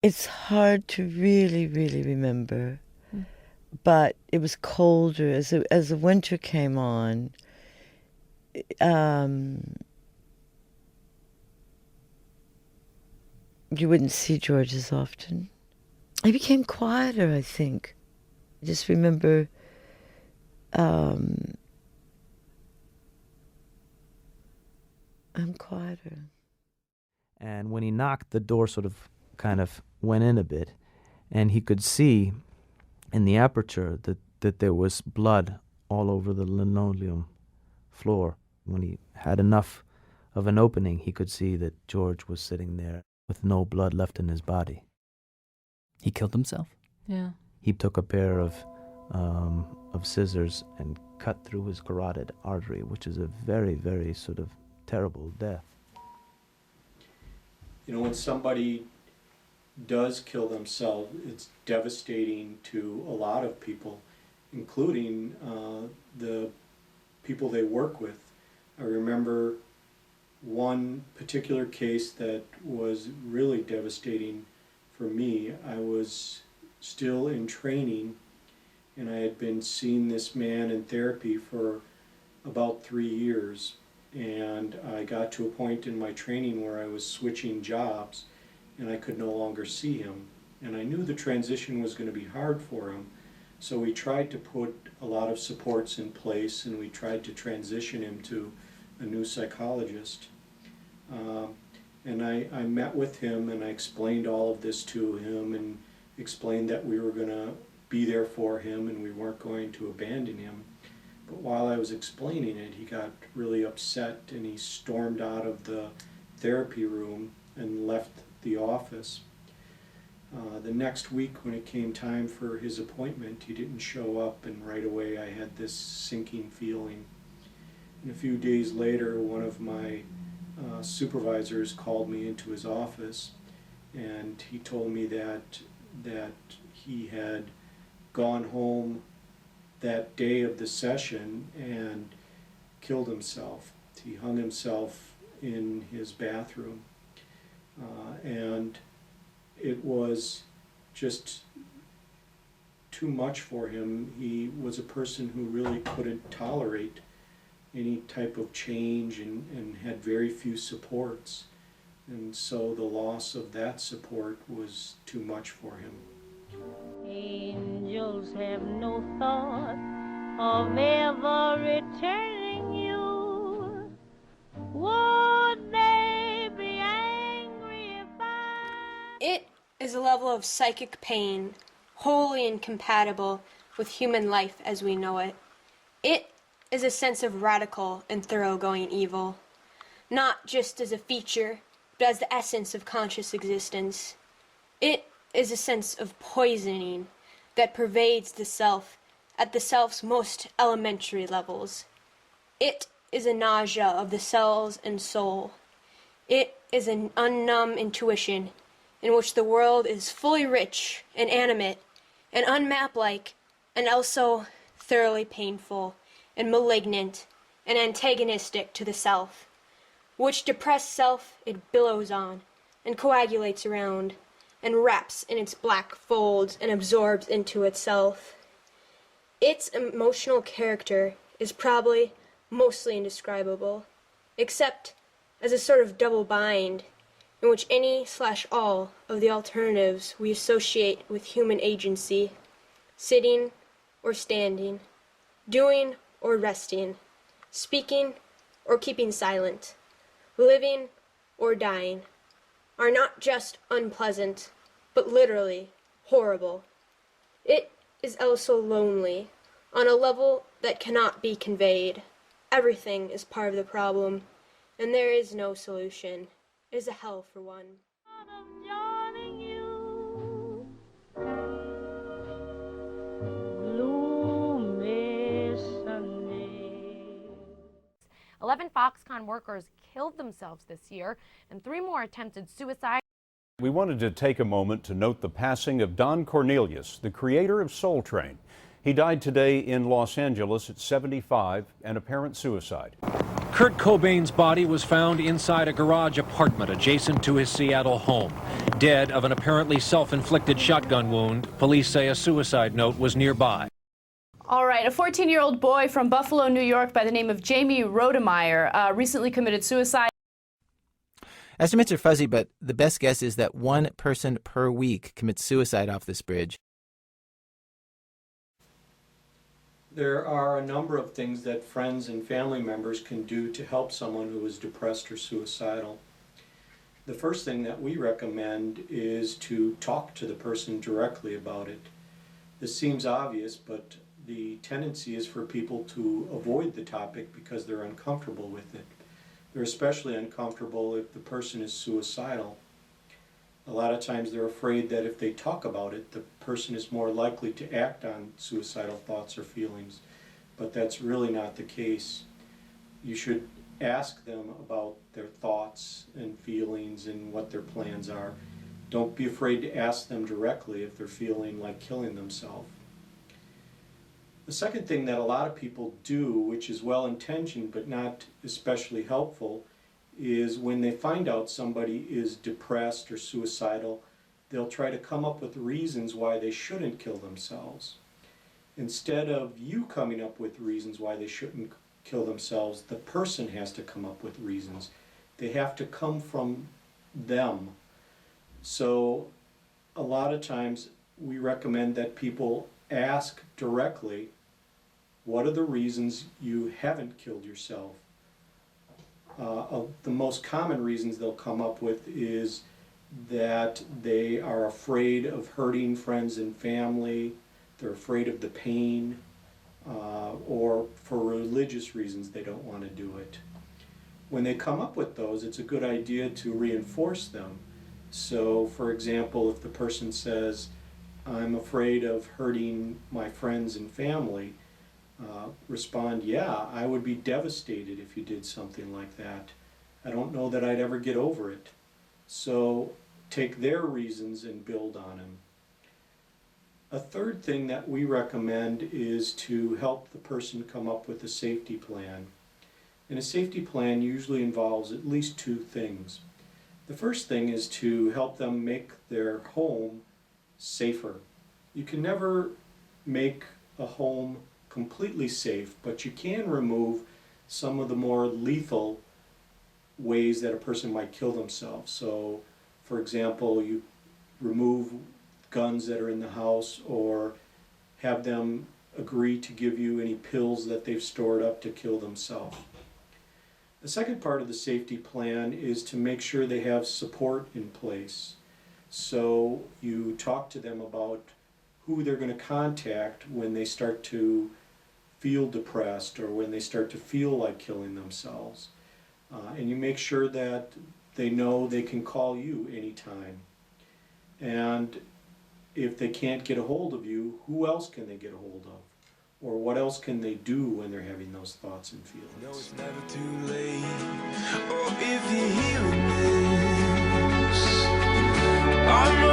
It's hard to really, really remember, but it was colder as the winter came on. Um, you wouldn't see George as often. He became quieter, I think. I just remember I'm quieter. And when he knocked, the door sort of kind of went in a bit, and he could see in the aperture that there was blood all over the linoleum floor. When he had enough of an opening, he could see that George was sitting there with no blood left in his body. He killed himself? Yeah. He took a pair of scissors and cut through his carotid artery, which is a very, very sort of terrible death. You know, when somebody does kill themselves, it's devastating to a lot of people, including the people they work with. I remember one particular case that was really devastating for me. I was still in training, and I had been seeing this man in therapy for about 3 years. And I got to a point in my training where I was switching jobs and I could no longer see him. And I knew the transition was going to be hard for him. So we tried to put a lot of supports in place, and we tried to transition him to a new psychologist. And I met with him, and I explained all of this to him and explained that we were going to be there for him and we weren't going to abandon him. But while I was explaining it, he got really upset and he stormed out of the therapy room and left the office. The next week, when it came time for his appointment, he didn't show up, and right away I had this sinking feeling. And a few days later, one of my supervisors called me into his office, and he told me that he had gone home that day of the session and killed himself. He hung himself in his bathroom, and it was just too much for him. He was a person who really couldn't tolerate any type of change and had very few supports, and so the loss of that support was too much for him. Angels have no thought of ever returning you. Would they be angry if It is a level of psychic pain wholly incompatible with human life as we know it. It is a sense of radical and thoroughgoing evil, not just as a feature, but as the essence of conscious existence. It is a sense of poisoning that pervades the self at the self's most elementary levels. It is a nausea of the cells and soul. It is an unnumb intuition in which the world is fully rich and animate and unmap-like and also thoroughly painful and malignant and antagonistic to the self, which depressed self it billows on and coagulates around and wraps in its black folds and absorbs into itself. Its emotional character is probably mostly indescribable, except as a sort of double bind in which any/all of the alternatives we associate with human agency, sitting or standing, doing or resting, speaking or keeping silent, living or dying, are not just unpleasant, but literally horrible. It is also lonely, on a level that cannot be conveyed. Everything is part of the problem, and there is no solution. It is a hell for one. of joining you? Gloomy Sunday. 11 Foxconn workers killed themselves this year, and 3 more attempted suicide. We wanted to take a moment to note the passing of Don Cornelius, the creator of Soul Train. He died today in Los Angeles at 75, an apparent suicide. Kurt Cobain's body was found inside a garage apartment adjacent to his Seattle home. Dead of an apparently self-inflicted shotgun wound, police say a suicide note was nearby. All right, a 14-year-old boy from Buffalo, New York by the name of Jamie Rodemeyer recently committed suicide. Estimates are fuzzy, but the best guess is that one person per week commits suicide off this bridge. There are a number of things that friends and family members can do to help someone who is depressed or suicidal. The first thing that we recommend is to talk to the person directly about it. This seems obvious, but the tendency is for people to avoid the topic because they're uncomfortable with it. They're especially uncomfortable if the person is suicidal. A lot of times they're afraid that if they talk about it, the person is more likely to act on suicidal thoughts or feelings, but that's really not the case. You should ask them about their thoughts and feelings and what their plans are. Don't be afraid to ask them directly if they're feeling like killing themselves. The second thing that a lot of people do, which is well-intentioned but not especially helpful, is when they find out somebody is depressed or suicidal, they'll try to come up with reasons why they shouldn't kill themselves. Instead of you coming up with reasons why they shouldn't kill themselves, the person has to come up with reasons. They have to come from them. So a lot of times we recommend that people ask directly, what are the reasons you haven't killed yourself? The most common reasons they'll come up with is that they are afraid of hurting friends and family, they're afraid of the pain, or for religious reasons they don't want to do it. When they come up with those, it's a good idea to reinforce them. So, for example, if the person says, I'm afraid of hurting my friends and family, respond, yeah, I would be devastated if you did something like that. I don't know that I'd ever get over it. So take their reasons and build on them. A third thing that we recommend is to help the person come up with a safety plan. And a safety plan usually involves at least two things. The first thing is to help them make their home safer. You can never make a home completely safe, but you can remove some of the more lethal ways that a person might kill themselves. So, for example, you remove guns that are in the house, or have them agree to give you any pills that they've stored up to kill themselves. The second part of the safety plan is to make sure they have support in place. So you talk to them about who they're going to contact when they start to feel depressed or when they start to feel like killing themselves. And you make sure that they know they can call you anytime. And if they can't get a hold of you, who else can they get a hold of? Or what else can they do when they're having those thoughts and feelings? No, it's never too late. Oh, if you're hearing this, I know